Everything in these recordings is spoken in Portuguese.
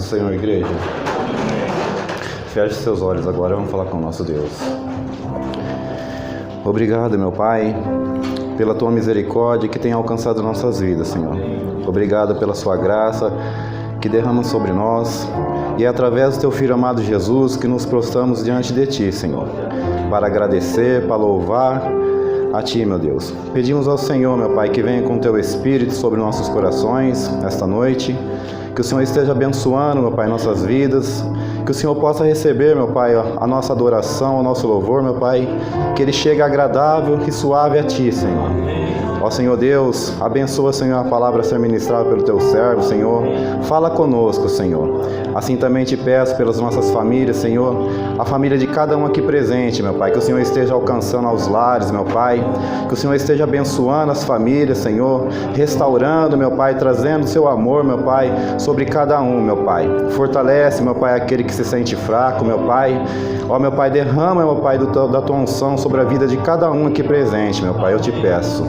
Senhor, igreja. Feche seus olhos agora, vamos falar com o nosso Deus. Obrigado, meu Pai, pela Tua misericórdia que tem alcançado nossas vidas, Senhor. Obrigado pela Sua graça que derrama sobre nós, e é através do Teu Filho amado Jesus que nos prostramos diante de Ti, Senhor, para agradecer, para louvar a Ti, meu Deus. Pedimos ao Senhor, meu Pai, que venha com o Teu Espírito sobre nossos corações esta noite, que o Senhor esteja abençoando, meu Pai, nossas vidas, que o Senhor possa receber, meu Pai, a nossa adoração, o nosso louvor, meu Pai, que ele chegue agradável e suave a Ti, Senhor. Ó Senhor Deus, abençoa, Senhor, a palavra a ser ministrada pelo Teu servo, Senhor. Fala conosco, Senhor. Assim também te peço pelas nossas famílias, Senhor, a família de cada um aqui presente, meu Pai, que o Senhor esteja alcançando aos lares, meu Pai, que o Senhor esteja abençoando as famílias, Senhor, restaurando, meu Pai, trazendo o Seu amor, meu Pai, sobre cada um, meu Pai. Fortalece, meu Pai, aquele que se sente fraco, meu Pai. Ó, meu Pai, derrama, meu Pai, da Tua unção sobre a vida de cada um aqui presente, meu Pai, eu te peço.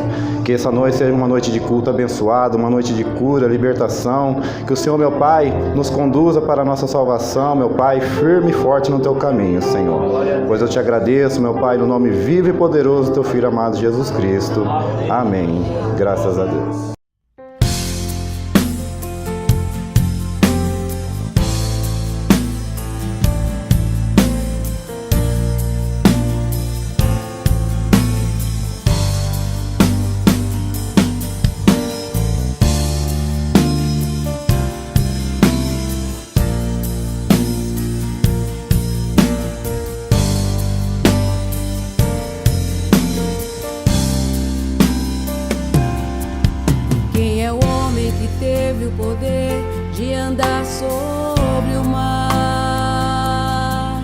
Que essa noite seja uma noite de culto abençoado, uma noite de cura, libertação. Que o Senhor, meu Pai, nos conduza para a nossa salvação, meu Pai, firme e forte no Teu caminho, Senhor. Pois eu te agradeço, meu Pai, no nome vivo e poderoso do Teu Filho amado Jesus Cristo. Amém. Graças a Deus. O poder de andar sobre o mar.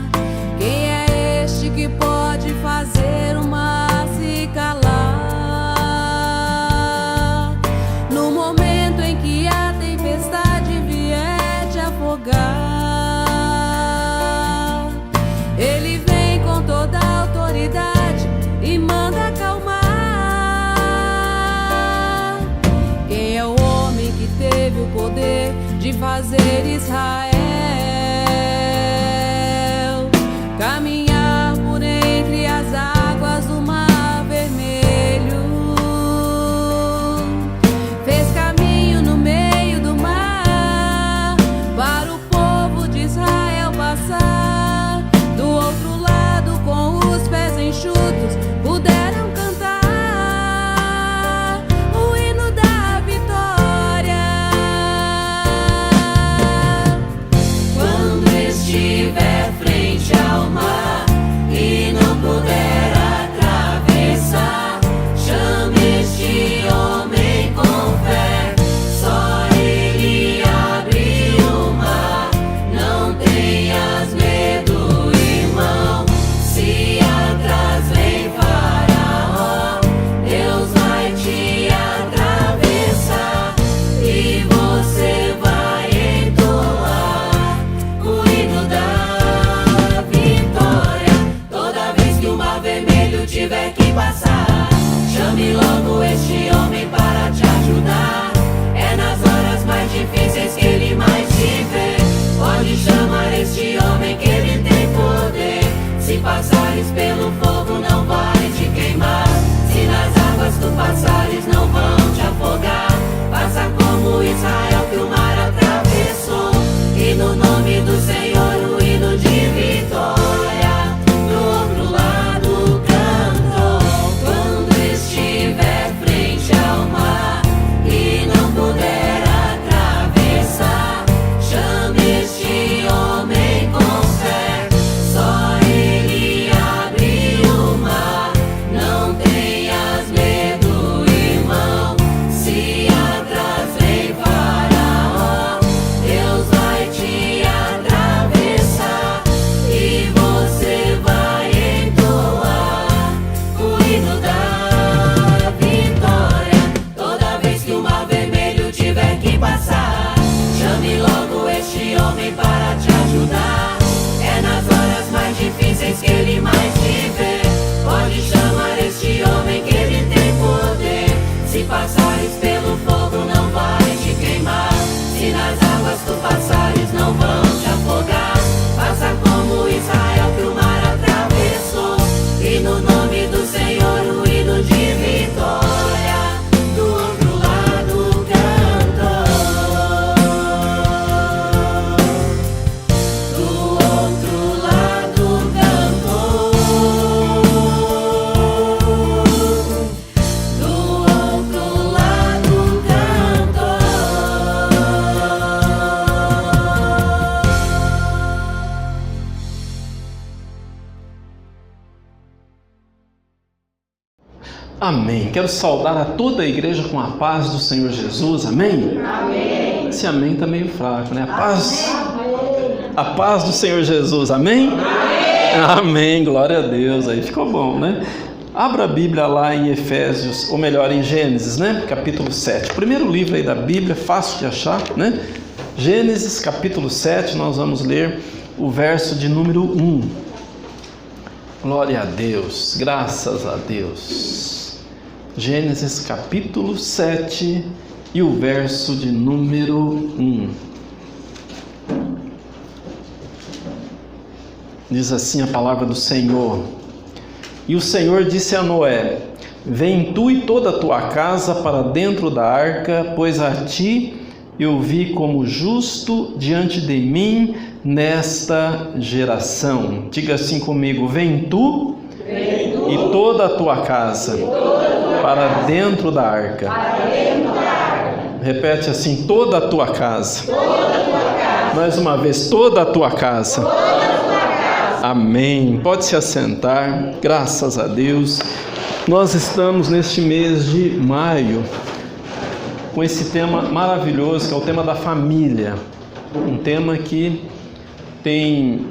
Quem é este que pode fazer o mar se calar? No momento em que a tempestade vier te afogar, Ele vem com toda a autoridade e manda acalmar. Quem é o homem que teve o poder de fazer Israel caminhar por entre as águas do Mar Vermelho? Fez caminho no meio do mar para o povo de Israel passar. Do outro lado, com os pés enxutos, puderam cantar o hino da vitória. Quando estiver frente ao mar e não puder atravessar, chame este homem com fé, só ele abre o mar. Não tenhas medo, irmão, se atrás vem Faraó, Deus vai te atravessar e você vai entoar o hino da vitória. Toda vez que o Mar Vermelho tiver que passar, chame logo este homem para te ajudar. É nas horas mais difíceis que ele mais te vê. Pode chamar este homem que ele tem poder. Se passares pelo fogo não vai te queimar, se nas águas tu passares não vão te afogar. Faça como Israel que o mar atravessou, e no nome do Senhor o hino de vitória do outro lado cantou. Amém. Quero saudar a toda a igreja com a paz do Senhor Jesus. Amém? Amém. Esse amém está meio fraco, né? A paz do Senhor Jesus. Amém? Amém. Amém. Glória a Deus. Aí ficou bom, né? Abra a Bíblia lá em Efésios, ou melhor, em Gênesis, né? Capítulo 7. Primeiro livro aí da Bíblia, fácil de achar, né? Gênesis, capítulo 7, nós vamos ler o verso de número 1. Glória a Deus, graças a Deus. Gênesis capítulo 7 e o verso de número 1. Diz assim a palavra do Senhor: E o Senhor disse a Noé: Vem tu e toda a tua casa para dentro da arca, pois a ti eu vi como justo diante de mim nesta geração. Diga assim comigo: Vem tu e toda a tua casa para dentro da arca. Repete assim: toda a tua casa. Mais uma vez: toda a tua casa. Amém. Pode se assentar. Graças a Deus. Nós estamos neste mês de maio com esse tema maravilhoso, que é o tema da família. Um tema que tem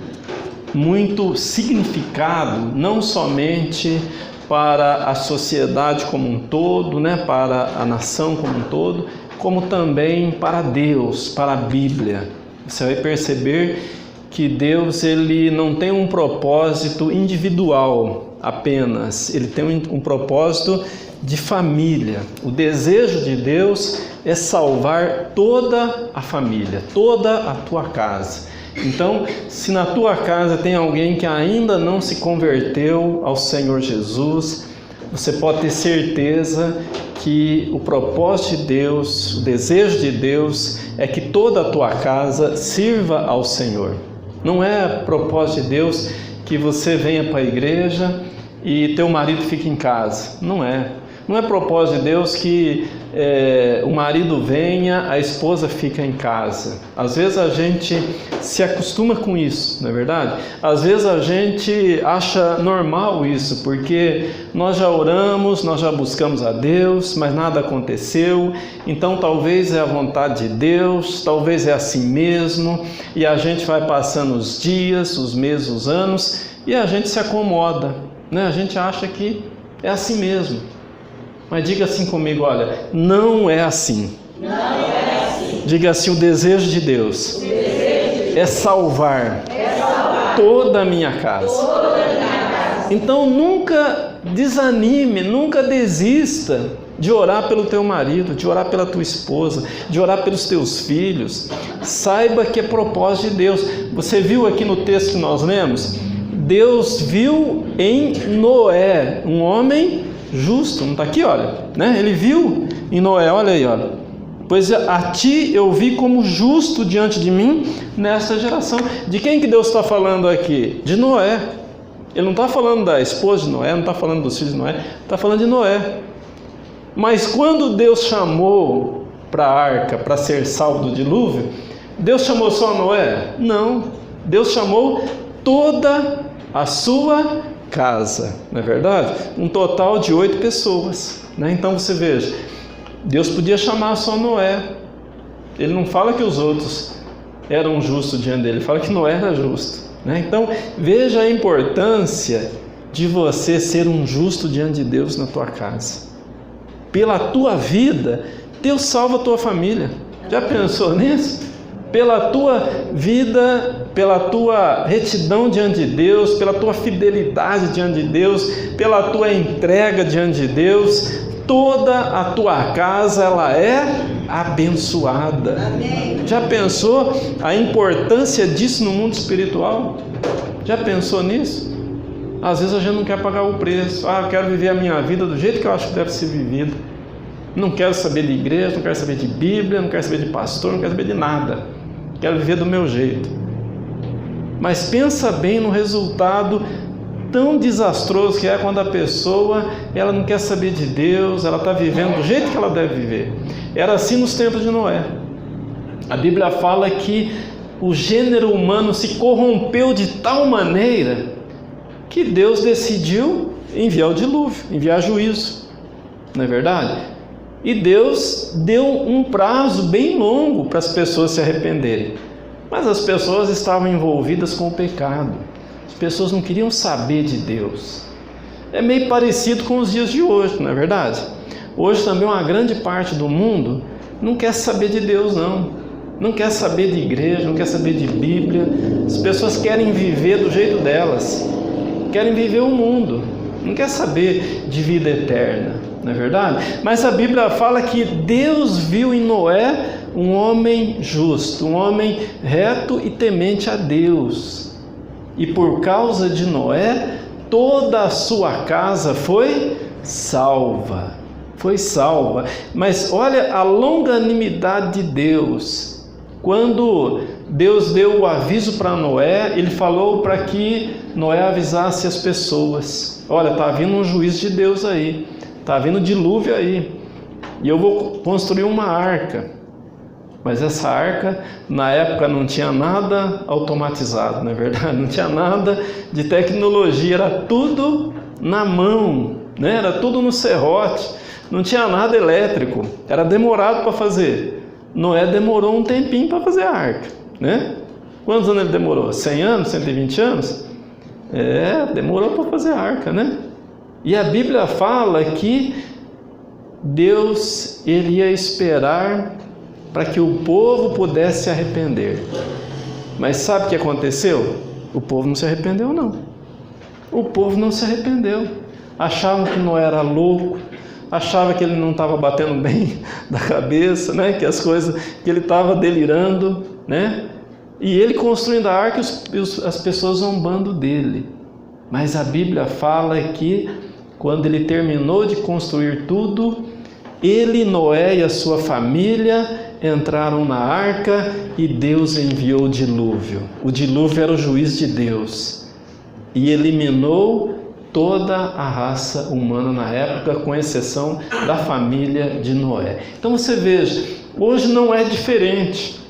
muito significado, não somente para a sociedade como um todo, né, para a nação como um todo, como também para Deus, para a Bíblia. Você vai perceber que Deus, ele não tem um propósito individual apenas, ele tem um propósito de família. O desejo de Deus é salvar toda a família, toda a tua casa. Então, se na tua casa tem alguém que ainda não se converteu ao Senhor Jesus, você pode ter certeza que o propósito de Deus, o desejo de Deus é que toda a tua casa sirva ao Senhor. Não é propósito de Deus que você venha para a igreja e teu marido fique em casa. Não é. Não é propósito de Deus que o marido venha, a esposa fica em casa. Às vezes a gente se acostuma com isso, não é verdade? Às vezes a gente acha normal isso, porque nós já oramos, nós já buscamos a Deus, mas nada aconteceu. Então talvez é a vontade de Deus, talvez é assim mesmo, e a gente vai passando os dias, os meses, os anos, e a gente se acomoda, né? A gente acha que é assim mesmo. Mas diga assim comigo: olha, não é assim. Não é assim. Diga assim: o desejo de Deus é salvar toda a minha casa. Então nunca desanime, nunca desista de orar pelo teu marido, de orar pela tua esposa, de orar pelos teus filhos. Saiba que é propósito de Deus. Você viu aqui no texto que nós lemos? Deus viu em Noé um homem justo, não está aqui, olha, né? Ele viu em Noé, olha aí, olha. Pois a ti eu vi como justo diante de mim nesta geração. De quem que Deus está falando aqui? De Noé. Ele não está falando da esposa de Noé, não está falando dos filhos de Noé, está falando de Noé. Mas quando Deus chamou para a arca, para ser salvo do dilúvio, Deus chamou só Noé? Não. Deus chamou toda a sua casa, não é verdade? Um total de 8 pessoas, né? Então você veja, Deus podia chamar só Noé. Ele não fala que os outros eram justos diante dele, ele fala que Noé era justo, né? Então veja a importância de você ser um justo diante de Deus na tua casa. Pela tua vida, Deus salva a tua família. Já pensou nisso? Pela tua vida, pela tua retidão diante de Deus, pela tua fidelidade diante de Deus, pela tua entrega diante de Deus, toda a tua casa ela é abençoada. Amém. Já pensou a importância disso no mundo espiritual? Já pensou nisso? Às vezes a gente não quer pagar o preço. Eu quero viver a minha vida do jeito que eu acho que deve ser vivida. Não quero saber de igreja, não quero saber de Bíblia, não quero saber de pastor, não quero saber de nada. Quero viver do meu jeito. Mas pensa bem no resultado tão desastroso que é quando a pessoa ela não quer saber de Deus, ela está vivendo do jeito que ela deve viver. Era assim nos tempos de Noé. A Bíblia fala que o gênero humano se corrompeu de tal maneira que Deus decidiu enviar o dilúvio, enviar juízo. não é verdade? E Deus deu um prazo bem longo para as pessoas se arrependerem. Mas as pessoas estavam envolvidas com o pecado. As pessoas não queriam saber de Deus. É meio parecido com os dias de hoje, não é verdade? Hoje também uma grande parte do mundo não quer saber de Deus, não. Não quer saber de igreja, não quer saber de Bíblia. As pessoas querem viver do jeito delas. Querem viver o mundo. Não quer saber de vida eterna, não é verdade? Mas a Bíblia fala que Deus viu em Noé um homem justo, um homem reto e temente a Deus. E por causa de Noé, toda a sua casa foi salva. Foi salva. Mas olha a longanimidade de Deus. Quando Deus deu o aviso para Noé, Ele falou para que Noé avisasse as pessoas. Olha, está vindo um juízo de Deus aí. Está vindo dilúvio aí. E eu vou construir uma arca. Mas essa arca, na época, não tinha nada automatizado, não é verdade? Não tinha nada de tecnologia, era tudo na mão, né? Era tudo no serrote, não tinha nada elétrico, era demorado para fazer. Noé demorou um tempinho para fazer a arca, né? Quantos anos ele demorou? 100 anos? 120 anos? Demorou para fazer a arca, né? E a Bíblia fala que Deus, Ele ia esperar para que o povo pudesse se arrepender. Mas sabe o que aconteceu? O povo não se arrependeu, não. O povo não se arrependeu. Achavam que Noé era louco, achava que ele não estava batendo bem da cabeça, né? Que as coisas, que ele estava delirando, né? E ele construindo a arca e as pessoas zombando dele. Mas a Bíblia fala que quando ele terminou de construir tudo, ele, Noé e a sua família entraram na arca e Deus enviou o dilúvio. O dilúvio era o juiz de Deus e eliminou toda a raça humana na época, com exceção da família de Noé. Então você veja, hoje não é diferente.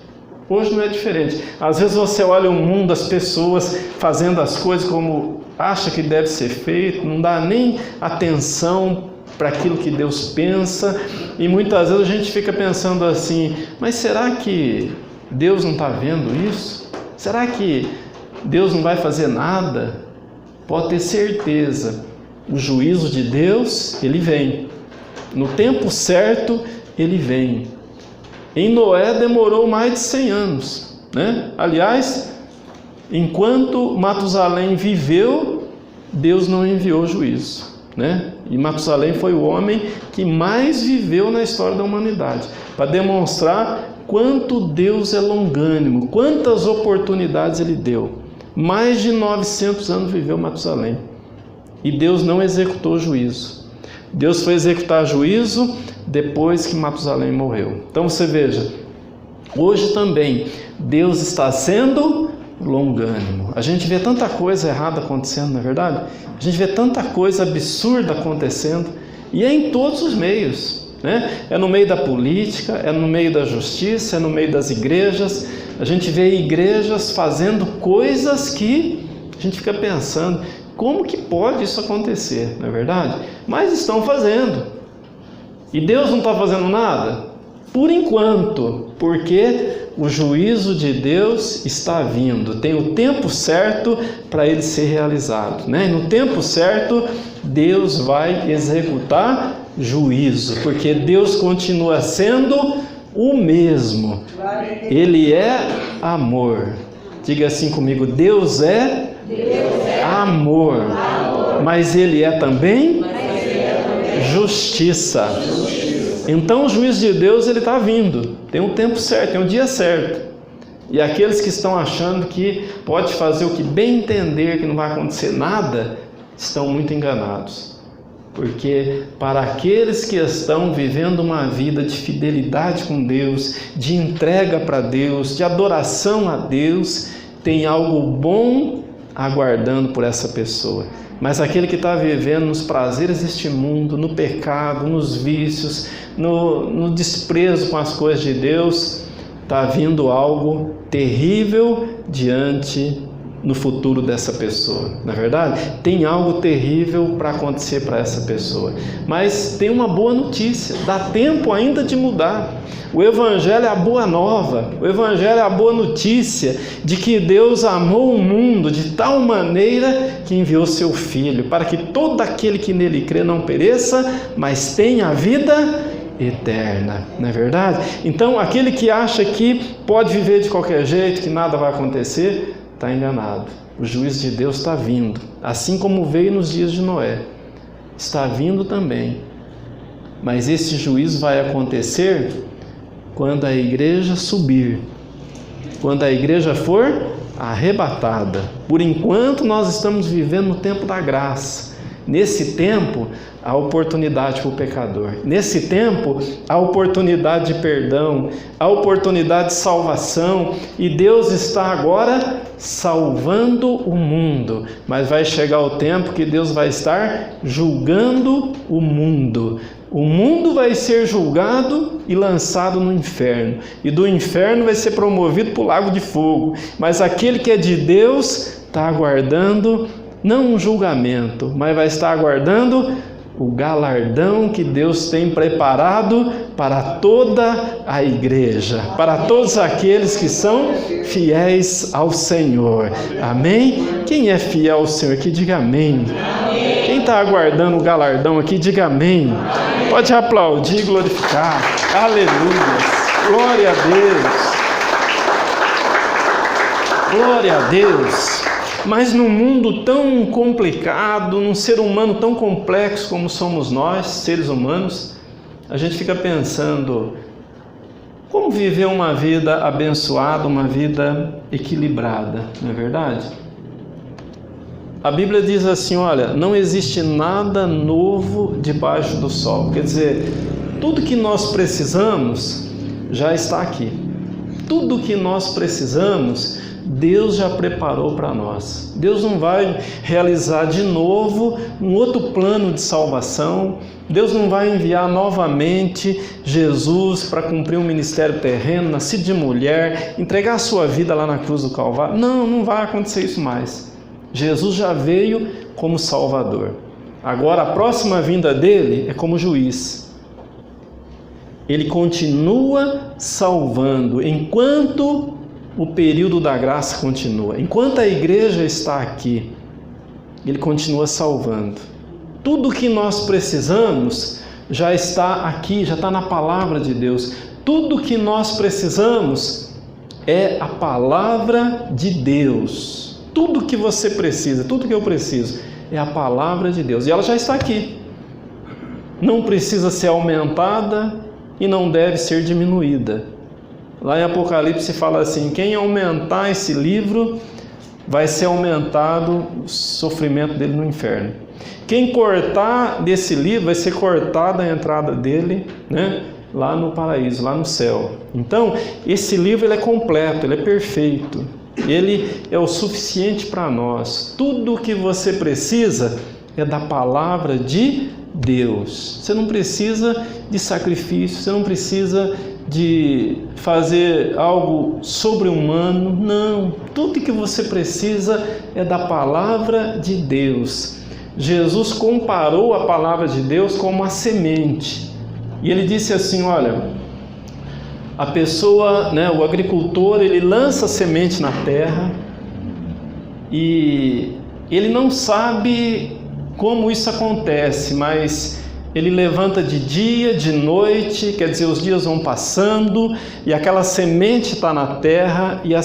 Hoje não é diferente. Às vezes você olha o mundo, as pessoas fazendo as coisas como acha que deve ser feito, não dá nem atenção para aquilo que Deus pensa, e muitas vezes a gente fica pensando assim, mas será que Deus não está vendo isso? Será que Deus não vai fazer nada? Pode ter certeza, o juízo de Deus, ele vem. No tempo certo, ele vem. Em Noé demorou mais de 100 anos, né? Aliás, enquanto Matusalém viveu, Deus não enviou juízo, né? E Matusalém foi o homem que mais viveu na história da humanidade, para demonstrar quanto Deus é longânimo, quantas oportunidades Ele deu. Mais de 900 anos viveu Matusalém e Deus não executou juízo. Deus foi executar juízo depois que Matusalém morreu. Então você veja, hoje também Deus está sendo longânimo. A gente vê tanta coisa errada acontecendo, não é verdade? A gente vê tanta coisa absurda acontecendo, e é em todos os meios, né? É no meio da política, é no meio da justiça, é no meio das igrejas. A gente vê igrejas fazendo coisas que a gente fica pensando, como que pode isso acontecer, não é verdade? Mas estão fazendo. E Deus não está fazendo nada? Por enquanto, porque o juízo de Deus está vindo. Tem o tempo certo para ele ser realizado, né? E no tempo certo, Deus vai executar juízo, porque Deus continua sendo o mesmo. Ele é amor. Diga assim comigo: Deus é amor. Mas Ele é também justiça. Então o juízo de Deus, ele está vindo. Tem um tempo certo, tem um dia certo. E aqueles que estão achando que pode fazer o que bem entender, que não vai acontecer nada, estão muito enganados. Porque para aqueles que estão vivendo uma vida de fidelidade com Deus, de entrega para Deus, de adoração a Deus, tem algo bom aguardando por essa pessoa. Mas aquele que está vivendo nos prazeres deste mundo, no pecado, nos vícios, no desprezo com as coisas de Deus, está vindo algo terrível diante no futuro dessa pessoa, não é verdade? Tem algo terrível para acontecer para essa pessoa, mas tem uma boa notícia, dá tempo ainda de mudar. O Evangelho é a boa nova, o Evangelho é a boa notícia de que Deus amou o mundo de tal maneira que enviou seu Filho, para que todo aquele que nele crê não pereça, mas tenha a vida eterna, não é verdade? Então, aquele que acha que pode viver de qualquer jeito, que nada vai acontecer, está enganado. O juízo de Deus está vindo, assim como veio nos dias de Noé, está vindo também. Mas esse juízo vai acontecer quando a igreja subir, quando a igreja for arrebatada. Por enquanto nós estamos vivendo no tempo da graça. Nesse tempo, a oportunidade para o pecador. Nesse tempo, a oportunidade de perdão, a oportunidade de salvação. E Deus está agora salvando o mundo. Mas vai chegar o tempo que Deus vai estar julgando o mundo. O mundo vai ser julgado e lançado no inferno. E do inferno vai ser promovido para o lago de fogo. Mas aquele que é de Deus está aguardando não um julgamento, mas vai estar aguardando o galardão que Deus tem preparado para toda a igreja, para todos aqueles que são fiéis ao Senhor. Amém? Quem é fiel ao Senhor aqui, diga amém. Quem está aguardando o galardão aqui, diga amém. Pode aplaudir e glorificar. Aleluia. Glória a Deus. Glória a Deus. Mas num mundo tão complicado, num ser humano tão complexo como somos nós, seres humanos, a gente fica pensando, como viver uma vida abençoada, uma vida equilibrada, não é verdade? A Bíblia diz assim, olha, não existe nada novo debaixo do sol. Quer dizer, tudo que nós precisamos já está aqui. Tudo que nós precisamos, Deus já preparou para nós. Deus não vai realizar de novo um outro plano de salvação. Deus não vai enviar novamente Jesus para cumprir um ministério terreno, nascido de mulher, entregar a sua vida lá na cruz do Calvário. Não, não vai acontecer isso mais. Jesus já veio como Salvador. Agora a próxima vinda dele é como juiz. Ele continua salvando enquanto o período da graça continua. Enquanto a igreja está aqui, ele continua salvando. Tudo que nós precisamos já está aqui, já está na palavra de Deus. Tudo que nós precisamos é a palavra de Deus. Tudo que você precisa, tudo que eu preciso é a palavra de Deus. E ela já está aqui. Não precisa ser aumentada e não deve ser diminuída. Lá em Apocalipse fala assim, quem aumentar esse livro, vai ser aumentado o sofrimento dele no inferno. Quem cortar desse livro, vai ser cortada a entrada dele, né, lá no paraíso, lá no céu. Então, esse livro ele é completo, ele é perfeito. Ele é o suficiente para nós. Tudo o que você precisa é da palavra de Deus. Você não precisa de sacrifício, você não precisa de fazer algo sobre-humano, não. Tudo que você precisa é da palavra de Deus. Jesus comparou a palavra de Deus como uma semente. E ele disse assim, olha, a pessoa, né, o agricultor, ele lança a semente na terra e ele não sabe como isso acontece, mas ele levanta de dia, de noite, quer dizer, os dias vão passando e aquela semente está na terra e a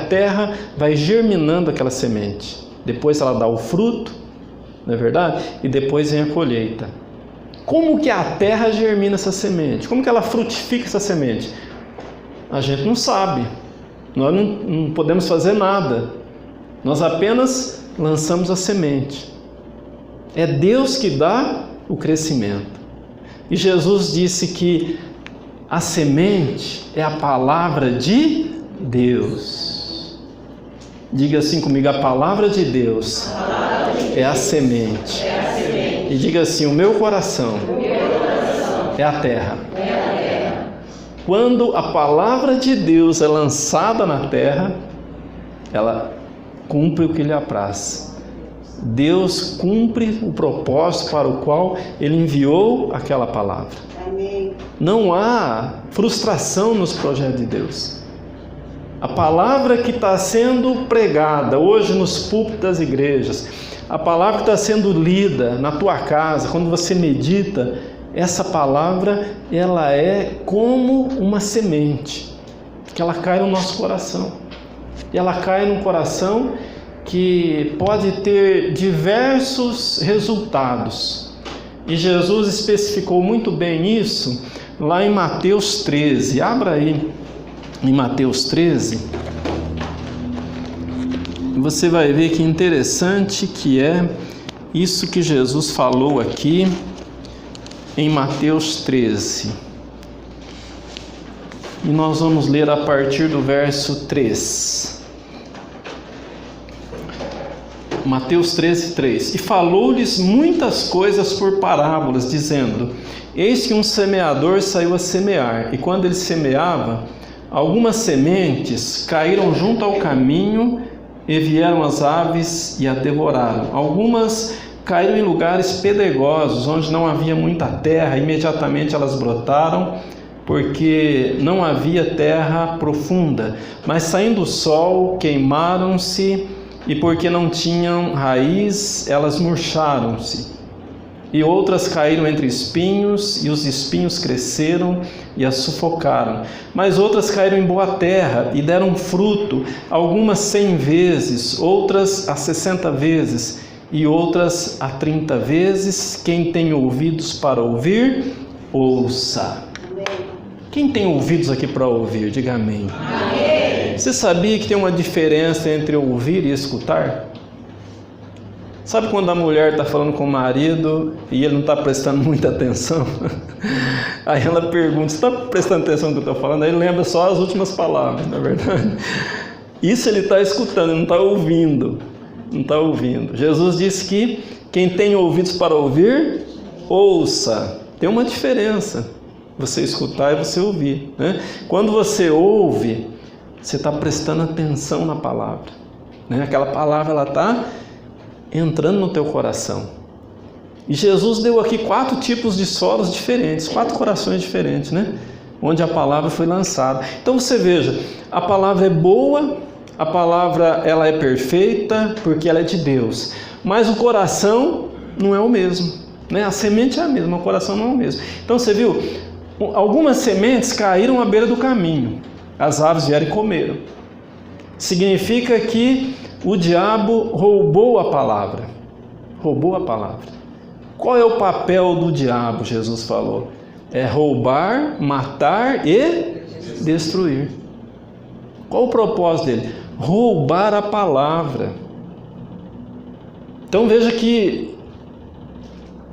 terra vai germinando aquela semente. Depois ela dá o fruto, não é verdade? E depois vem a colheita. Como que a terra germina essa semente? Como que ela frutifica essa semente? A gente não sabe. Nós não podemos fazer nada. Nós apenas lançamos a semente. É Deus que dá o crescimento. E Jesus disse que a semente é a palavra de Deus. Diga assim comigo, a palavra de Deus é a semente. E diga assim, o meu coração é a terra. Quando a palavra de Deus é lançada na terra, ela cumpre o que lhe apraz. Deus cumpre o propósito para o qual Ele enviou aquela palavra. Amém. Não há frustração nos projetos de Deus. A palavra que está sendo pregada hoje nos púlpitos das igrejas, a palavra que está sendo lida na tua casa, quando você medita, essa palavra, ela é como uma semente, que ela cai no nosso coração. E ela cai num coração que pode ter diversos resultados. E Jesus especificou muito bem isso lá em Mateus 13. Abra aí em Mateus 13. Você vai ver que interessante que é isso que Jesus falou aqui em Mateus 13. E nós vamos ler a partir do verso 3. Mateus 13, 3. E falou-lhes muitas coisas por parábolas, dizendo: Eis que um semeador saiu a semear, e quando ele semeava, algumas sementes caíram junto ao caminho, e vieram as aves e a devoraram. Algumas caíram em lugares pedregosos, onde não havia muita terra, imediatamente elas brotaram, porque não havia terra profunda. Mas saindo o sol, queimaram-se, e porque não tinham raiz, elas murcharam-se. E outras caíram entre espinhos, e os espinhos cresceram e as sufocaram. Mas outras caíram em boa terra e deram fruto, algumas 100 vezes, outras a 60 vezes, e outras a 30 vezes. Quem tem ouvidos para ouvir, ouça. Amém. Quem tem ouvidos aqui para ouvir, diga amém. Amém. Você sabia que tem uma diferença entre ouvir e escutar? Sabe quando a mulher está falando com o marido e ele não está prestando muita atenção? Aí ela pergunta: você está prestando atenção no que eu estou falando? Aí ele lembra só as últimas palavras, não é verdade? Isso ele está escutando, ele não está ouvindo. Não está ouvindo. Jesus disse que quem tem ouvidos para ouvir, ouça. Tem uma diferença, você escutar e você ouvir, né? Quando você ouve, você está prestando atenção na palavra, né? Aquela palavra, ela está entrando no teu coração. E Jesus deu aqui 4 tipos de solos diferentes, 4 corações diferentes, né? Onde a palavra foi lançada. Então você veja, a palavra é boa, a palavra ela é perfeita, porque ela é de Deus. Mas o coração não é o mesmo, né? A semente é a mesma, o coração não é o mesmo. Então você viu, algumas sementes caíram à beira do caminho, as aves vieram e comeram. Significa que o diabo roubou a palavra. Roubou a palavra. Qual é o papel do diabo? Jesus falou: é roubar, matar e destruir. Qual o propósito dele? Roubar a palavra. Então veja que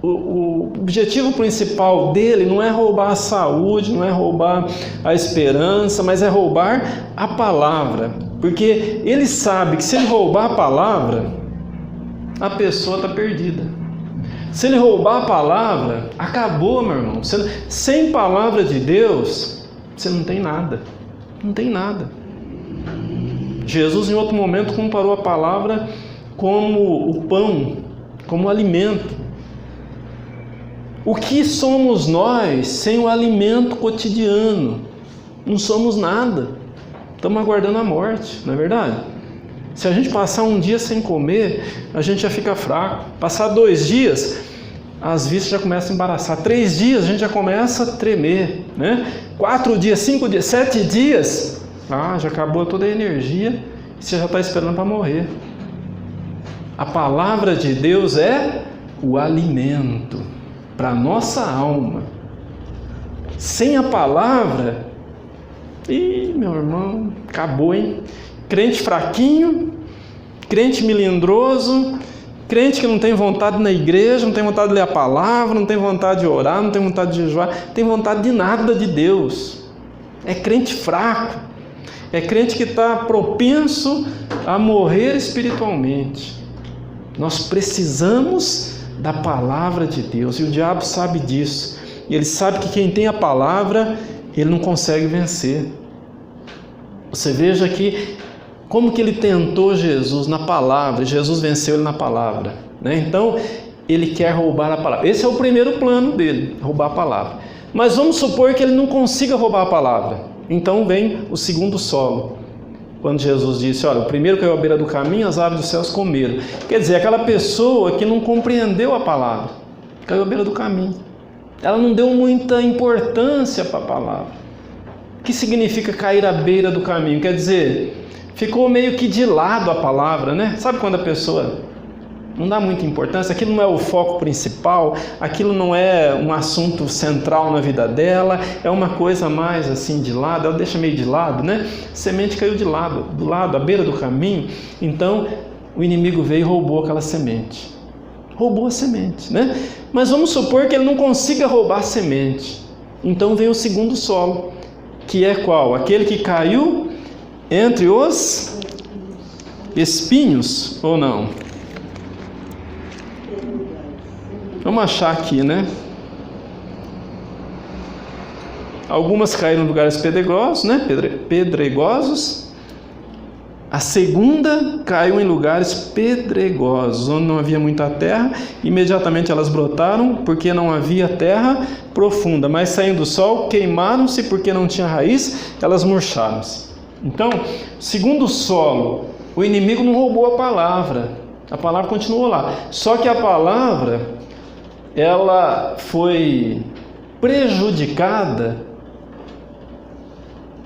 o objetivo principal dele não é roubar a saúde, não é roubar a esperança, mas é roubar a palavra. Porque ele sabe que se ele roubar a palavra, a pessoa está perdida. Se ele roubar a palavra, acabou, meu irmão. Sem palavra de Deus, você não tem nada. Não tem nada. Jesus, em outro momento, comparou a palavra como o pão, como o alimento. O que somos nós sem o alimento cotidiano? Não somos nada. Estamos aguardando a morte, não é verdade? Se a gente passar um dia sem comer, a gente já fica fraco. Passar 2 dias, as vistas já começam a embaraçar. 3 dias, a gente já começa a tremer, né? 4 dias, 5 dias, 7 dias, já acabou toda a energia e você já está esperando para morrer. A palavra de Deus é o alimento para a nossa alma. Sem a palavra, meu irmão, acabou, hein? Crente fraquinho, crente melindroso, crente que não tem vontade na igreja, não tem vontade de ler a palavra, não tem vontade de orar, não tem vontade de jejuar, não tem vontade de nada de Deus. É crente fraco, é crente que está propenso a morrer espiritualmente. Nós precisamos da palavra de Deus, e o diabo sabe disso. E ele sabe que quem tem a palavra, ele não consegue vencer. Você veja que como que ele tentou Jesus na palavra, e Jesus venceu ele na palavra, né? Então, ele quer roubar a palavra. Esse é o primeiro plano dele, roubar a palavra. Mas vamos supor que ele não consiga roubar a palavra. Então vem o segundo solo. Quando Jesus disse, olha, o primeiro caiu à beira do caminho, as aves dos céus comeram. Quer dizer, aquela pessoa que não compreendeu a palavra, caiu à beira do caminho. Ela não deu muita importância para a palavra. O que significa cair à beira do caminho? Quer dizer, ficou meio que de lado a palavra, né? Sabe quando a pessoa não dá muita importância, aquilo não é o foco principal, aquilo não é um assunto central na vida dela, é uma coisa mais assim de lado, ela deixa meio de lado, né? A semente caiu de lado, do lado, à beira do caminho. Então o inimigo veio e roubou aquela semente. Roubou a semente, né? Mas vamos supor que ele não consiga roubar a semente. Então vem o segundo solo, que é qual? Aquele que caiu entre os espinhos, ou não? Vamos achar aqui, né? Algumas caíram em lugares pedregosos, né? Pedregosos. A segunda caiu em lugares pedregosos, onde não havia muita terra. Imediatamente elas brotaram, porque não havia terra profunda. Mas saindo do sol, queimaram-se, porque não tinha raiz, elas murcharam-se. Então, segundo o solo, o inimigo não roubou a palavra continuou lá. Só que a palavra, ela foi prejudicada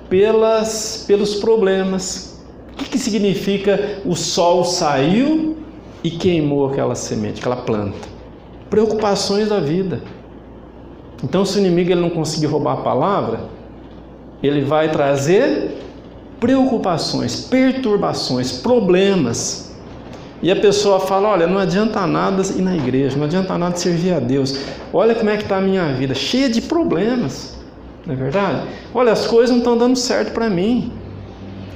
pelos problemas. O que significa o sol saiu e queimou aquela semente, aquela planta? Preocupações da vida. Então, se o inimigo ele não conseguir roubar a palavra, ele vai trazer preocupações, perturbações, problemas. E a pessoa fala, olha, não adianta nada ir na igreja, não adianta nada servir a Deus. Olha como é que está a minha vida, cheia de problemas, não é verdade? Olha, as coisas não estão dando certo para mim.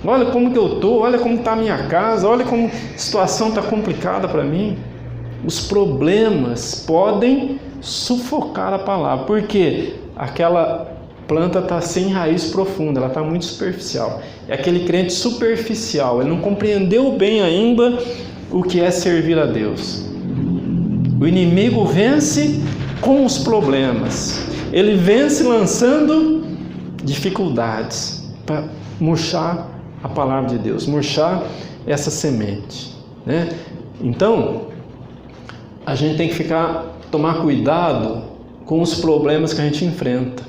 Olha como que eu estou, olha como está a minha casa, olha como a situação está complicada para mim. Os problemas podem sufocar a palavra, porque aquela planta está sem raiz profunda, ela está muito superficial. É aquele crente superficial, ele não compreendeu bem ainda o que é servir a Deus. O inimigo vence com os problemas. Ele vence lançando dificuldades para murchar a palavra de Deus, murchar essa semente, né? Então, a gente tem que tomar cuidado com os problemas que a gente enfrenta.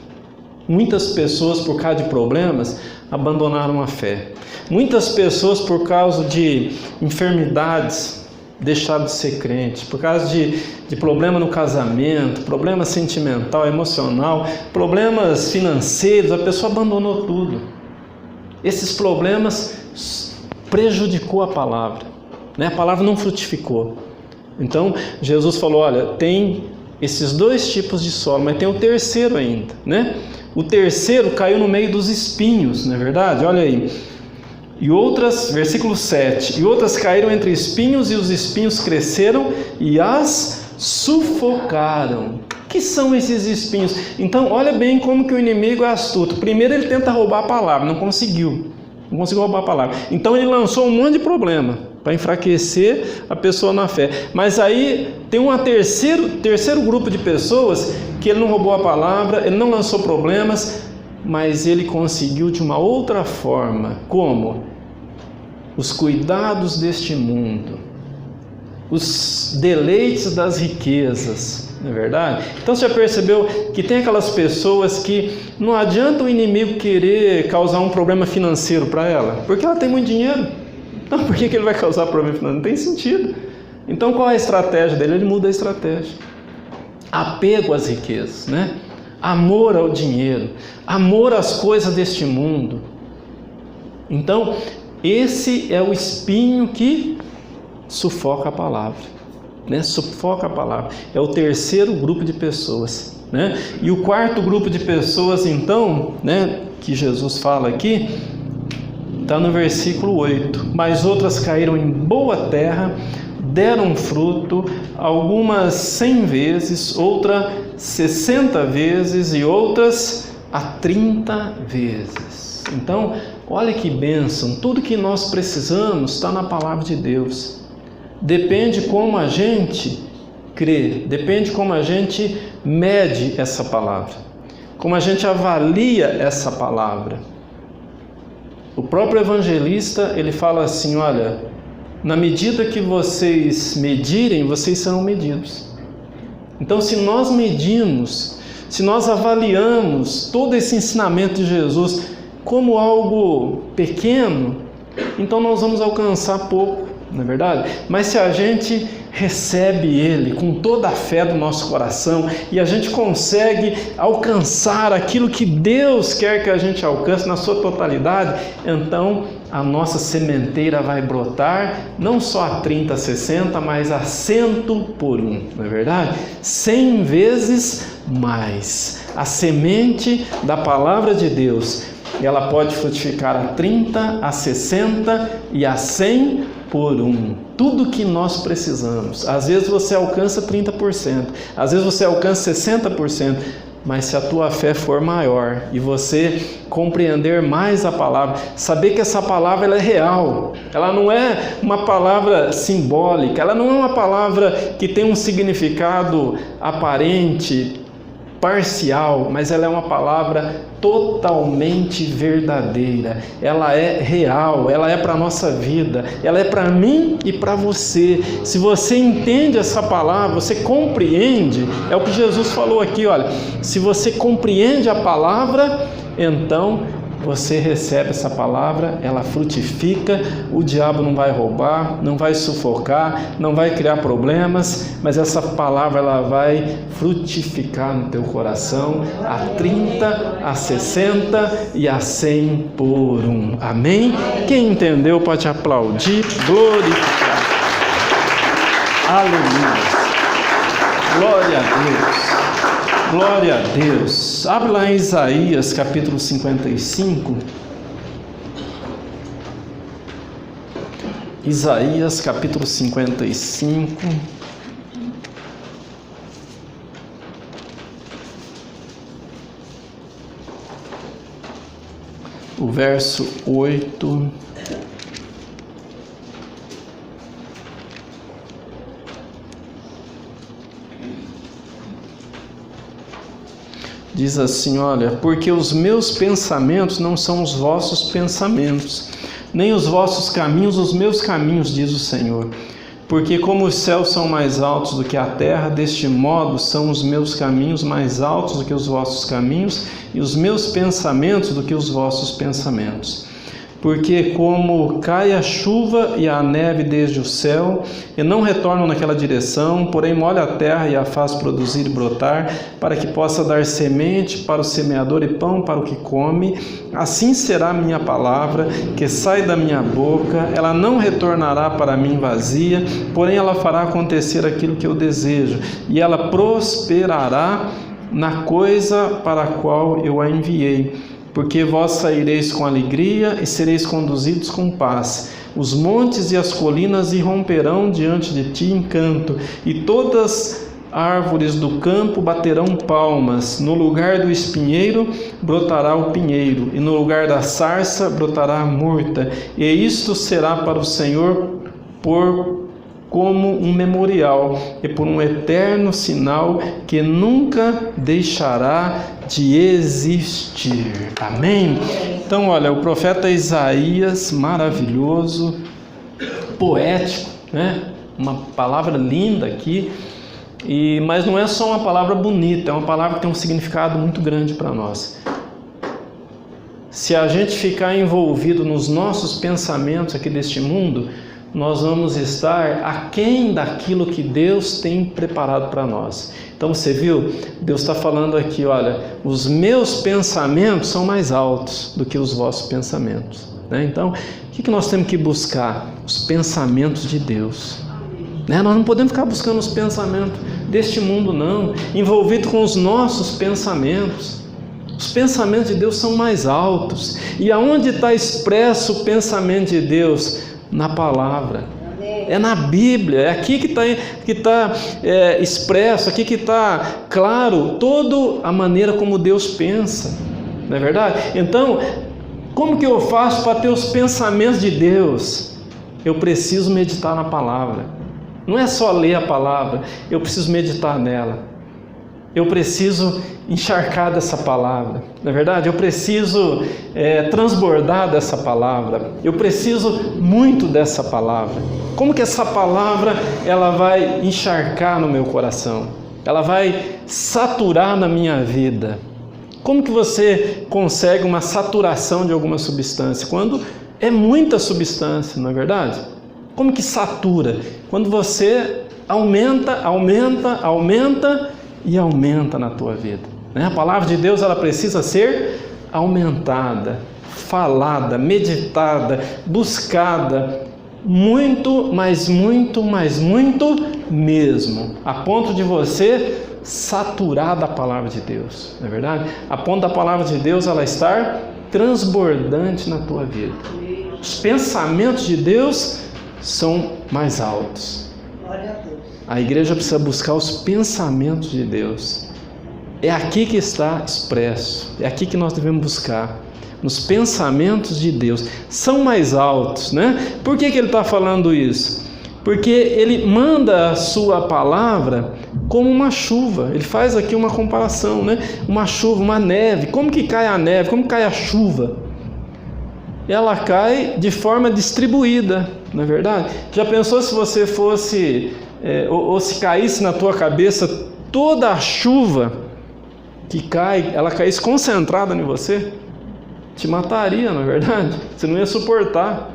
Muitas pessoas, por causa de problemas, abandonaram a fé. Muitas pessoas, por causa de enfermidades, deixaram de ser crente. Por causa de problema no casamento, problema sentimental, emocional, problemas financeiros, a pessoa abandonou tudo. Esses problemas prejudicou a palavra, né? A palavra não frutificou. Então, Jesus falou, olha, tem esses dois tipos de solo, mas tem o terceiro ainda, né? O terceiro caiu no meio dos espinhos, não é verdade? Olha aí. E outras, versículo 7, e outras caíram entre espinhos, e os espinhos cresceram e as sufocaram. O que são esses espinhos? Então, olha bem como que o inimigo é astuto. Primeiro ele tenta roubar a palavra, não conseguiu roubar a palavra. Então ele lançou um monte de problema para enfraquecer a pessoa na fé. Mas aí tem um terceiro grupo de pessoas que ele não roubou a palavra, ele não lançou problemas, mas ele conseguiu de uma outra forma. Como? Os cuidados deste mundo, os deleites das riquezas, não é verdade? Então você já percebeu que tem aquelas pessoas que não adianta o inimigo querer causar um problema financeiro para ela, porque ela tem muito dinheiro. Então por que ele vai causar problema financeiro? Não tem sentido. Então qual é a estratégia dele? Ele muda a estratégia. Apego às riquezas, né? Amor ao dinheiro, amor às coisas deste mundo. Então, esse é o espinho que sufoca a palavra, né? Sufoca a palavra. É o terceiro grupo de pessoas, né? E o quarto grupo de pessoas, então, né, que Jesus fala aqui, está no versículo 8. Mas outras caíram em boa terra, deram fruto, algumas 100 vezes, outra 60 vezes e outras a 30 vezes. Então, Olha que bênção, tudo que nós precisamos está na palavra de Deus. Depende como a gente crê, depende como a gente mede essa palavra, como a gente avalia essa palavra. O próprio evangelista, ele fala assim, olha, na medida que vocês medirem, vocês serão medidos. Então, se nós medimos, se nós avaliamos todo esse ensinamento de Jesus como algo pequeno, então nós vamos alcançar pouco, não é verdade? Mas se a gente recebe Ele com toda a fé do nosso coração e a gente consegue alcançar aquilo que Deus quer que a gente alcance na sua totalidade, então a nossa sementeira vai brotar não só a 30, 60, mas a 100 por 1, não é verdade? 100 vezes mais. A semente da palavra de Deus, ela pode frutificar a 30, a 60 e a 100 por 1. Tudo que nós precisamos. Às vezes você alcança 30%, às vezes você alcança 60%, mas se a tua fé for maior e você compreender mais a palavra, saber que essa palavra ela é real, ela não é uma palavra simbólica, ela não é uma palavra que tem um significado aparente, parcial, mas ela é uma palavra totalmente verdadeira, ela é real, ela é para a nossa vida, ela é para mim e para você. Se você entende essa palavra, você compreende, é o que Jesus falou aqui, olha, se você compreende a palavra, então você recebe essa palavra, ela frutifica, o diabo não vai roubar, não vai sufocar, não vai criar problemas, mas essa palavra ela vai frutificar no teu coração a 30, a 60 e a 100 por 1. Amém? Quem entendeu pode aplaudir, glorificar. Aleluia. Glória a Deus. Glória a Deus. Abre lá em Isaías capítulo 55. Isaías capítulo 55. O verso 8. Diz assim, olha, porque os meus pensamentos não são os vossos pensamentos, nem os vossos caminhos os meus caminhos, diz o Senhor. Porque como os céus são mais altos do que a terra, deste modo são os meus caminhos mais altos do que os vossos caminhos, e os meus pensamentos do que os vossos pensamentos. Porque como cai a chuva e a neve desde o céu, e não retornam naquela direção, porém molha a terra e a faz produzir e brotar, para que possa dar semente para o semeador e pão para o que come, assim será a minha palavra, que sai da minha boca, ela não retornará para mim vazia, porém ela fará acontecer aquilo que eu desejo, e ela prosperará na coisa para a qual eu a enviei. Porque vós saireis com alegria e sereis conduzidos com paz. Os montes e as colinas irromperão diante de ti em canto, e todas árvores do campo baterão palmas. No lugar do espinheiro brotará o pinheiro, e no lugar da sarça brotará a murta. E isto será para o Senhor como um memorial e por um eterno sinal que nunca deixará de existir. Amém? Então, olha, o profeta Isaías, maravilhoso, poético, né? Uma palavra linda aqui, mas não é só uma palavra bonita, é uma palavra que tem um significado muito grande para nós. Se a gente ficar envolvido nos nossos pensamentos aqui deste mundo, nós vamos estar aquém daquilo que Deus tem preparado para nós. Então você viu? Deus está falando aqui, olha, os meus pensamentos são mais altos do que os vossos pensamentos, né? Então, o que nós temos que buscar? Os pensamentos de Deus, né? Nós não podemos ficar buscando os pensamentos deste mundo, não, envolvido com os nossos pensamentos. Os pensamentos de Deus são mais altos. E aonde está expresso o pensamento de Deus? Na palavra, é na Bíblia, é aqui que está expresso, aqui que está claro toda a maneira como Deus pensa, não é verdade? Então, Como que eu faço para ter os pensamentos de Deus? Eu preciso meditar na palavra. Não é só ler a palavra, eu preciso meditar nela. Eu preciso encharcar dessa palavra. Na verdade, eu preciso transbordar dessa palavra. Eu preciso muito dessa palavra. Como que essa palavra ela vai encharcar no meu coração? Ela vai saturar na minha vida. Como que você consegue uma saturação de alguma substância? Quando é muita substância, não é verdade? Como que satura? Quando você aumenta e aumenta na tua vida. A palavra de Deus ela precisa ser aumentada, falada, meditada, buscada, muito, mas muito, mas muito mesmo, a ponto de você saturar da palavra de Deus, não é verdade? A ponto da palavra de Deus ela estar transbordante na tua vida. Os pensamentos de Deus são mais altos. A igreja precisa buscar os pensamentos de Deus. É aqui que está expresso, é aqui que nós devemos buscar. Nos pensamentos de Deus, são mais altos, né? Por que ele está falando isso? Porque ele manda a sua palavra como uma chuva. Ele faz aqui uma comparação, né? Uma chuva, uma neve. Como que cai a neve? Como cai a chuva? Ela cai de forma distribuída, não é verdade? Já pensou se você fosse, ou se caísse na tua cabeça toda a chuva que cai, ela caísse concentrada em você? Te mataria, não é verdade? Você não ia suportar.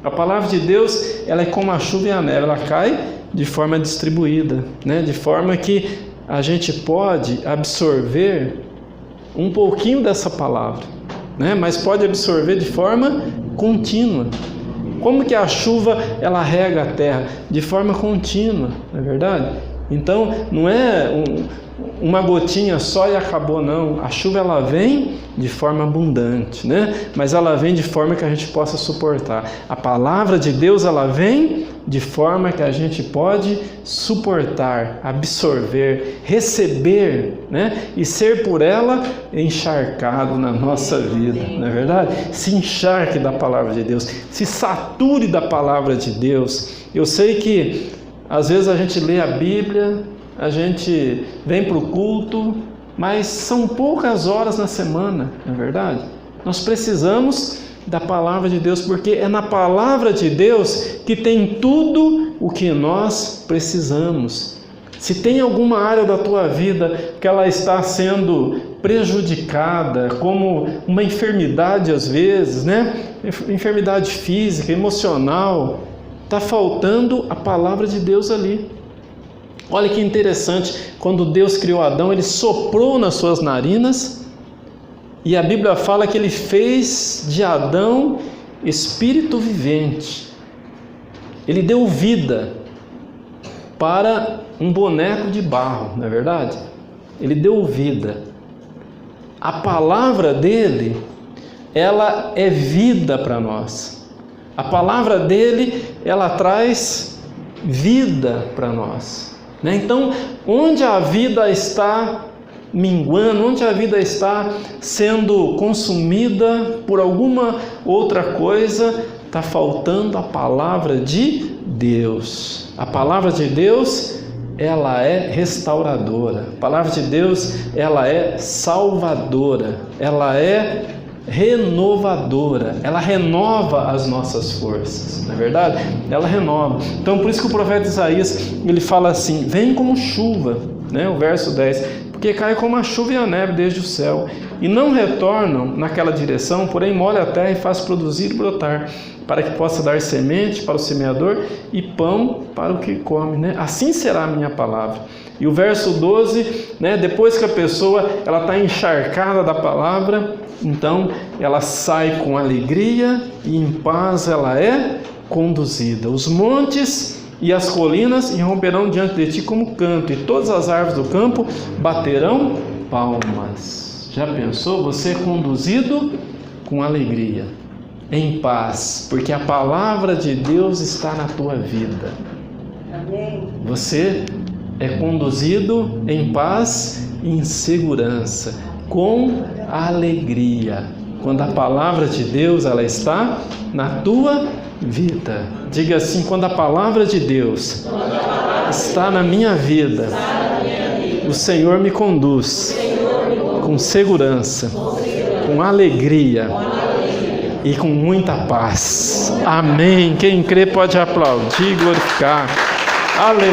A palavra de Deus, ela é como a chuva e a neve, ela cai de forma distribuída, né? De forma que a gente pode absorver um pouquinho dessa palavra, né? Mas pode absorver de forma contínua. Como que a chuva ela rega a terra? De forma contínua, não é verdade? Então não é uma gotinha só e acabou, não. A chuva ela vem de forma abundante, né? Mas ela vem de forma que a gente possa suportar. A palavra de Deus ela vem de forma que a gente pode suportar, absorver, receber, né? E ser por ela encharcado na nossa vida, não é verdade? Se encharque da palavra de Deus, se sature da palavra de Deus. Eu sei que às vezes a gente lê a Bíblia, a gente vem para o culto, mas são poucas horas na semana, não é verdade? Nós precisamos da palavra de Deus, porque é na palavra de Deus que tem tudo o que nós precisamos. Se tem alguma área da tua vida que ela está sendo prejudicada, como uma enfermidade às vezes, né? Enfermidade física, emocional, está faltando a palavra de Deus ali. Olha que interessante, quando Deus criou Adão, Ele soprou nas suas narinas, e a Bíblia fala que Ele fez de Adão espírito vivente. Ele deu vida para um boneco de barro, não é verdade? Ele deu vida. A palavra dele, ela é vida para nós. A palavra dele, ela traz vida para nós. Então, onde a vida está minguando, onde a vida está sendo consumida por alguma outra coisa, está faltando a palavra de Deus. A palavra de Deus, ela é restauradora. A palavra de Deus, ela é salvadora. Ela é renovadora, ela renova as nossas forças, não é verdade? Ela renova. Então por isso que o profeta Isaías, ele fala assim, vem como chuva, né? O verso 10, porque cai como a chuva e a neve desde o céu, e não retornam naquela direção, porém molha a terra e faz produzir e brotar, para que possa dar semente para o semeador e pão para o que come, né? Assim será a minha palavra. E o verso 12, né? Depois que a pessoa ela está encharcada da palavra, então ela sai com alegria e em paz ela é conduzida. Os montes e as colinas irromperão diante de ti como canto, e todas as árvores do campo baterão palmas. Já pensou? Você é conduzido com alegria, em paz, porque a palavra de Deus está na tua vida. Você é conduzido em paz e em segurança, com alegria, Quando a palavra de Deus ela está na tua vida. Diga assim: quando a palavra de Deus está na minha vida, o Senhor me conduz com segurança, com alegria e com muita paz. Amém. Quem crê pode aplaudir e glorificar. Aleluia.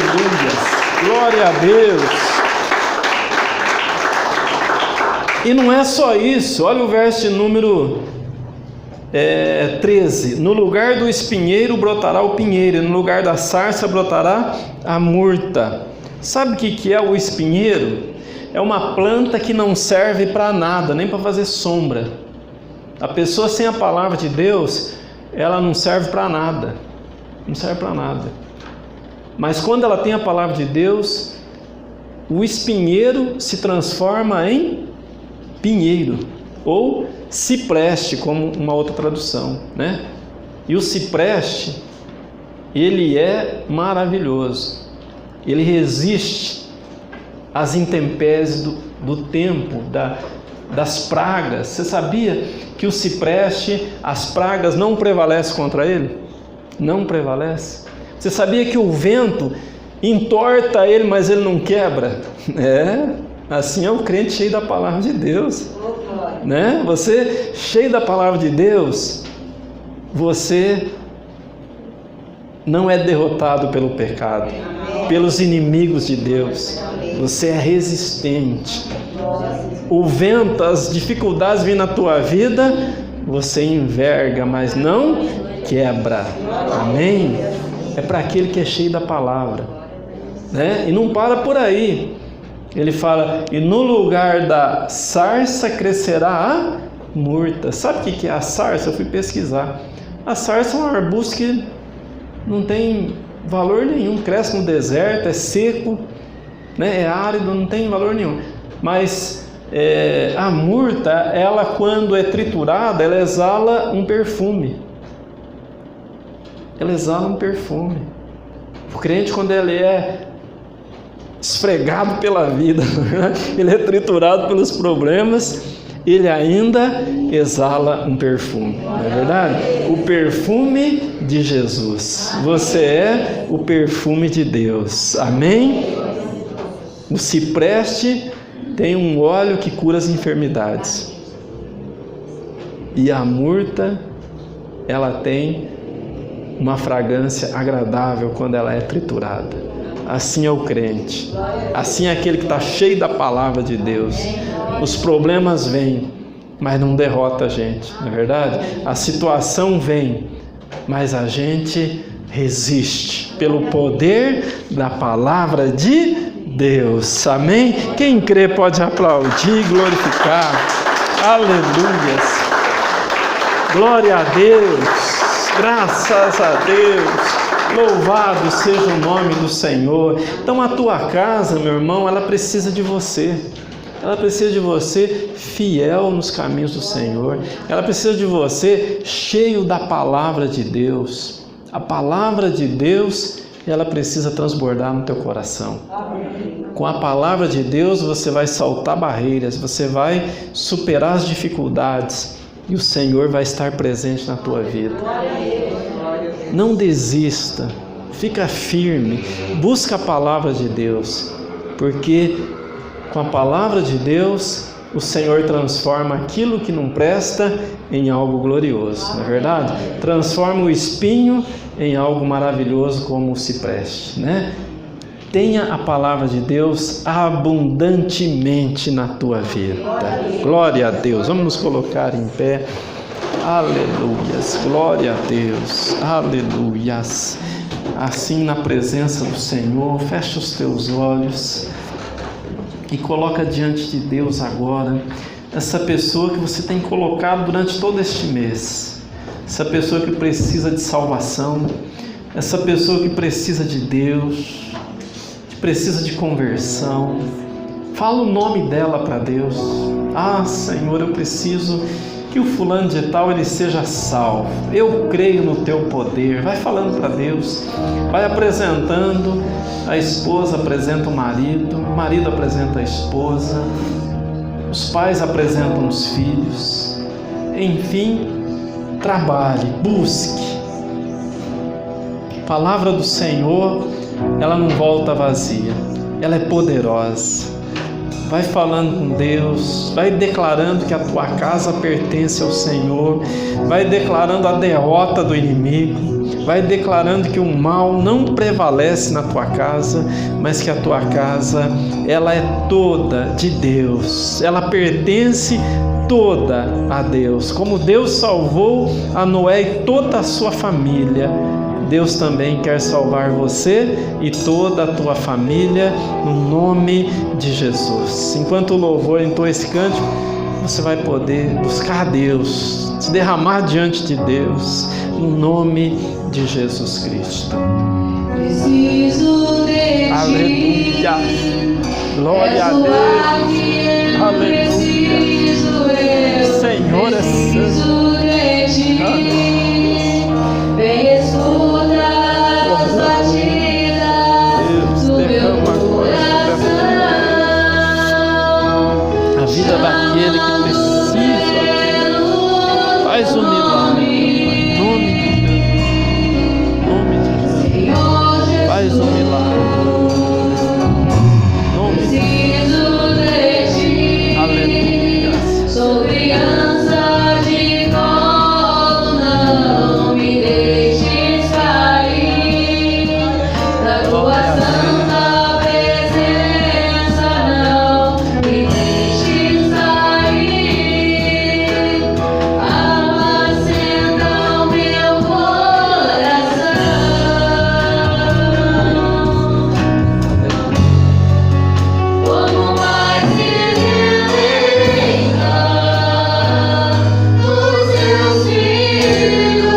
Glória a Deus. E não é só isso. Olha o verso de número 13. No lugar do espinheiro brotará o pinheiro, e no lugar da sarça brotará a murta. Sabe o que é o espinheiro? É uma planta que não serve para nada, nem para fazer sombra. A pessoa sem a palavra de Deus, ela não serve para nada. Não serve para nada. Mas quando ela tem a palavra de Deus, o espinheiro se transforma em pinheiro, ou cipreste, como uma outra tradução, né? E o cipreste, ele é maravilhoso. Ele resiste às intempéries do tempo, das pragas. Você sabia que o cipreste, as pragas não prevalecem contra ele? Não prevalece. Você sabia que o vento entorta ele, mas ele não quebra? Assim é o crente cheio da palavra de Deus, né? Você cheio da palavra de Deus, você não é derrotado pelo pecado, pelos inimigos de Deus. Você é resistente. O vento, as dificuldades vêm na tua vida, você enverga, mas não quebra. Amém? É para aquele que é cheio da palavra, né? E não para por aí. Ele fala: e no lugar da sarça crescerá a murta. Sabe o que é a sarça? Eu fui pesquisar. A sarça é um arbusto que não tem valor nenhum, cresce no deserto, é seco, né? É árido, não tem valor nenhum. Mas a murta, ela quando é triturada, ela exala um perfume. Ela exala um perfume. O crente, quando ele é esfregado pela vida, ele é triturado pelos problemas, ele ainda exala um perfume, não é verdade? O perfume de Jesus. Você é o perfume de Deus. Amém? O cipreste tem um óleo que cura as enfermidades. E a murta, ela tem uma fragrância agradável quando ela é triturada. Assim é o crente, assim é aquele que está cheio da palavra de Deus. Os problemas vêm, mas não derrota a gente, não é verdade? A situação vem, mas a gente resiste pelo poder da palavra de Deus. Amém? Quem crê pode aplaudir e glorificar. Aleluias. Glória a Deus. Graças a Deus. Louvado seja o nome do Senhor. Então a tua casa, meu irmão, ela precisa de você. Ela precisa de você fiel nos caminhos do Senhor. Ela precisa de você cheio da palavra de Deus. A palavra de Deus, ela precisa transbordar no teu coração. Com a palavra de Deus você vai saltar barreiras, você vai superar as dificuldades e o Senhor vai estar presente na tua vida. Não desista, fica firme, busca a palavra de Deus, porque com a palavra de Deus o Senhor transforma aquilo que não presta em algo glorioso, não é verdade? Transforma o espinho em algo maravilhoso como o cipreste, né? Tenha a palavra de Deus abundantemente na tua vida. Glória a Deus. Vamos nos colocar em pé. Aleluias, glória a Deus, aleluias. Assim na presença do Senhor, fecha os teus olhos e coloca diante de Deus agora essa pessoa que você tem colocado durante todo este mês, essa pessoa que precisa de salvação, essa pessoa que precisa de Deus, que precisa de conversão. Fala o nome dela para Deus. Ah, Senhor, eu preciso que o fulano de tal ele seja salvo. Eu creio no teu poder. Vai falando para Deus, vai apresentando. A esposa apresenta o marido apresenta a esposa, os pais apresentam os filhos. enfim, trabalhe, busque. A palavra do Senhor, ela não volta vazia, ela é poderosa. Vai falando com Deus, vai declarando que a tua casa pertence ao Senhor, vai declarando a derrota do inimigo, vai declarando que o mal não prevalece na tua casa, mas que a tua casa, ela é toda de Deus, ela pertence toda a Deus. Como Deus salvou a Noé e toda a sua família, Deus também quer salvar você e toda a tua família, no nome de Jesus. Enquanto o louvor entoa esse cântico, você vai poder buscar a Deus, se derramar diante de Deus, no nome de Jesus Cristo. Preciso de ti. Aleluia. Glória a Deus. Aleluia. Senhor é santo. Vem escuta as batidas do meu coração. A vida daquele que precisa, faz um milagre, em nome de Jesus, faz um milagre, em nome de Jesus, aleluia. Sou criança de colo, não me deixes cair da tua santa presença, não me deixes sair. Apacenta o meu coração. Como mais se deleita nos teus filhos,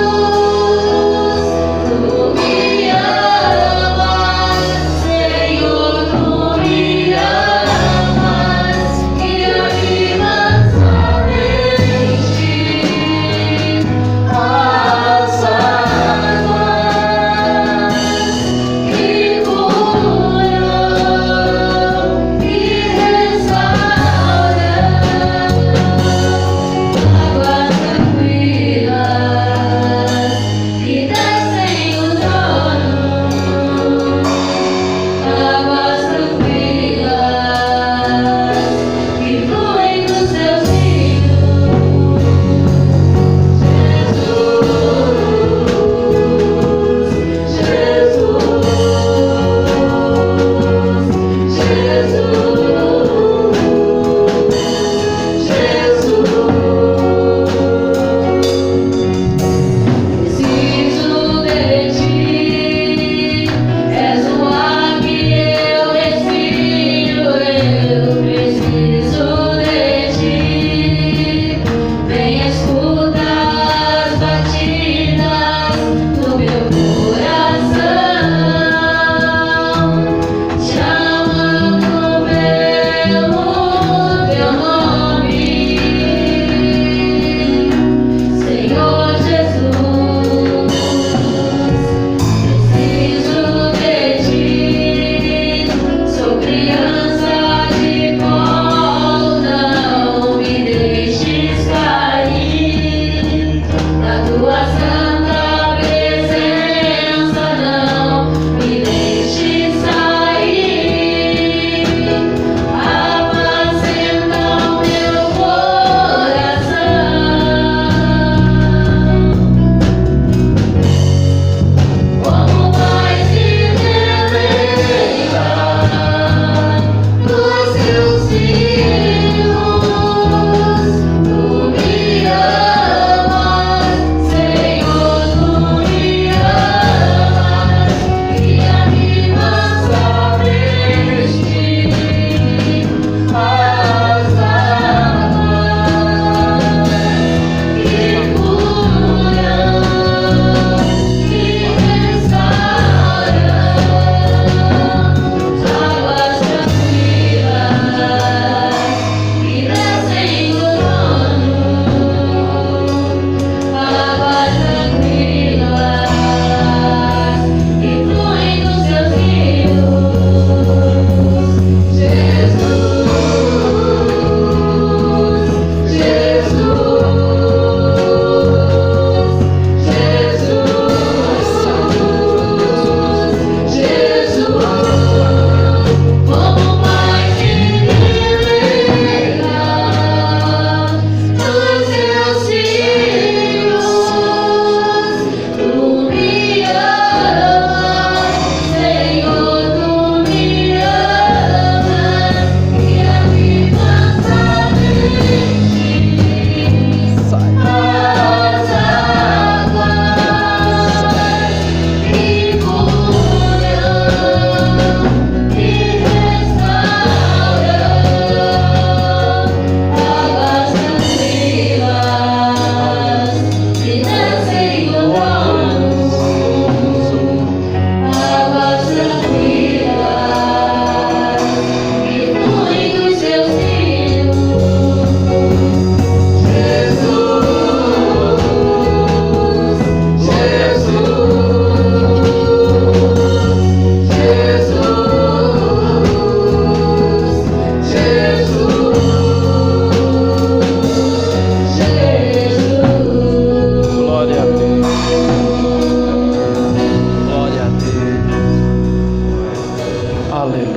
tu me amas, Senhor, tu me amas, e anima somente as águas que curam e restauram. Águas tranquilas que descem os tronos, águas tranquilas que fluem dos teus rios. Preciso de ti, és o ar que eu respiro, eu preciso de ti. Vem escutar as batidas do meu coração, chamando pelo teu nome, Senhor Jesus. Preciso de ti, sou criança de colo, não me deixes cair da tua santa presença, não me deixes sair. Apacenta o meu coração. Como mais se deleita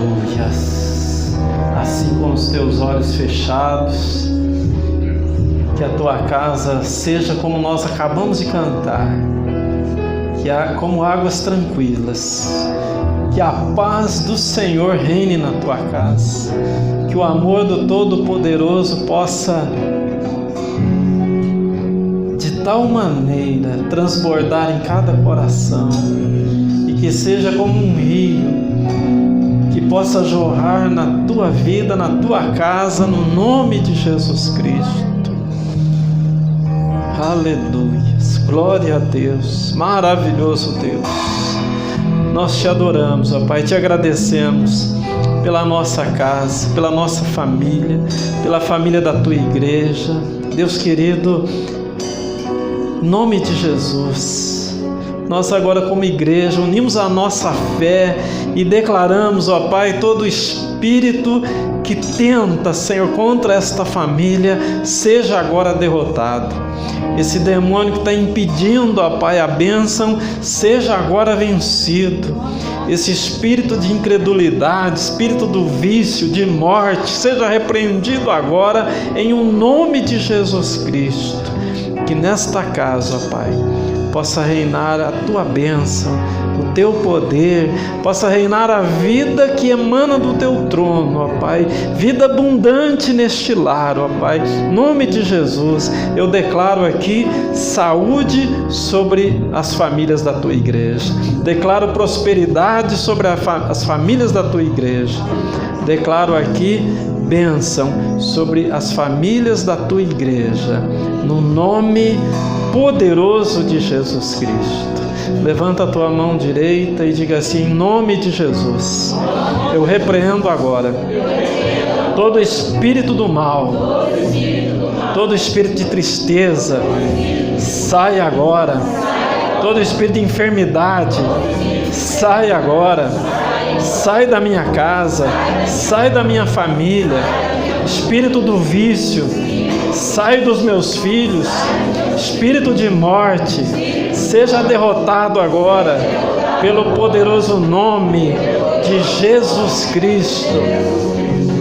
Aleluias. Assim com os teus olhos fechados, que a tua casa seja como nós acabamos de cantar, que há como águas tranquilas, que a paz do Senhor reine na tua casa, que o amor do Todo-Poderoso possa de tal maneira transbordar em cada coração, e que seja como um rio que possa jorrar na tua vida, na tua casa, no nome de Jesus Cristo. Aleluias, glória a Deus, maravilhoso Deus. Nós te adoramos, ó Pai, te agradecemos pela nossa casa, pela nossa família, pela família da tua igreja. Deus querido, em nome de Jesus, nós agora como igreja unimos a nossa fé e declaramos, ó Pai, todo espírito que tenta, Senhor, contra esta família, seja agora derrotado. Esse demônio que está impedindo, ó Pai, a bênção, seja agora vencido. Esse espírito de incredulidade, espírito do vício, de morte, seja repreendido agora em um nome de Jesus Cristo. Que nesta casa, ó Pai, possa reinar a tua bênção, o teu poder, possa reinar a vida que emana do teu trono, ó Pai, vida abundante neste lar, ó Pai. Em nome de Jesus, eu declaro aqui saúde sobre as famílias da tua igreja, declaro prosperidade sobre as famílias da tua igreja, declaro aqui bênção sobre as famílias da tua igreja, no nome poderoso de Jesus Cristo. Levanta a tua mão direita e diga assim: em nome de Jesus, eu repreendo agora todo espírito do mal, todo espírito de tristeza, sai agora. Todo espírito de enfermidade, sai agora. Sai da minha casa, sai da minha família. Espírito do vício, sai dos meus filhos. Espírito de morte, seja derrotado agora pelo poderoso nome de Jesus Cristo.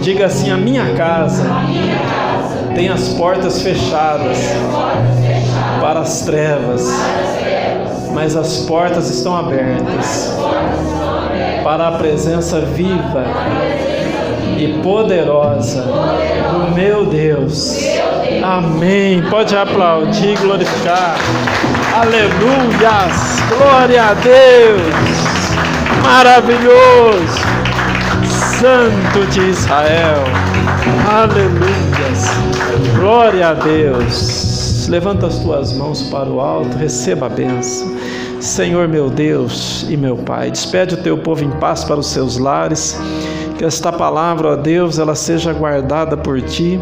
Diga assim: a minha casa tem as portas fechadas para as trevas, mas as portas estão abertas para a presença viva e poderosa do meu Deus. Amém. Pode aplaudir, glorificar. Aleluias. Glória a Deus. Maravilhoso. Santo de Israel. Aleluias. Glória a Deus. Levanta as tuas mãos para o alto, receba a bênção. Senhor meu Deus e meu Pai, despede o teu povo em paz para os seus lares. Que esta palavra, ó Deus, ela seja guardada por Ti,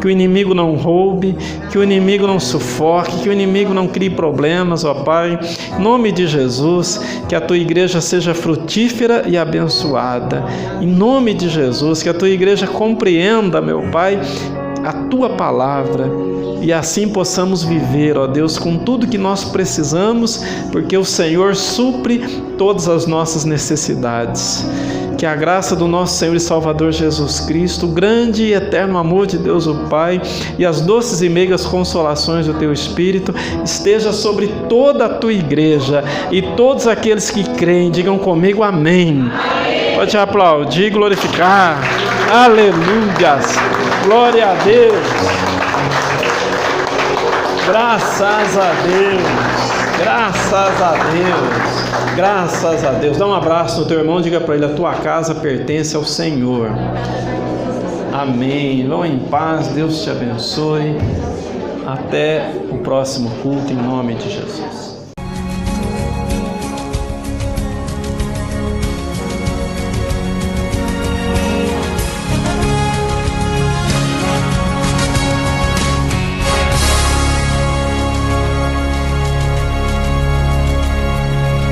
que o inimigo não roube, que o inimigo não sufoque, que o inimigo não crie problemas, ó Pai. Em nome de Jesus, que a Tua igreja seja frutífera e abençoada. Em nome de Jesus, que a Tua igreja compreenda, meu Pai, a Tua palavra, e assim possamos viver, ó Deus, com tudo que nós precisamos, porque o Senhor supre todas as nossas necessidades. Que a graça do nosso Senhor e Salvador Jesus Cristo, o grande e eterno amor de Deus o Pai e as doces e meigas consolações do Teu Espírito esteja sobre toda a Tua igreja e todos aqueles que creem, digam comigo amém. Amém. Pode aplaudir, glorificar. Aleluias. Glória a Deus. Graças a Deus. Graças a Deus. Graças a Deus. Dá um abraço no teu irmão, diga para ele: a tua casa pertence ao Senhor. Amém. Vão em paz, Deus te abençoe. Até o próximo culto, em nome de Jesus.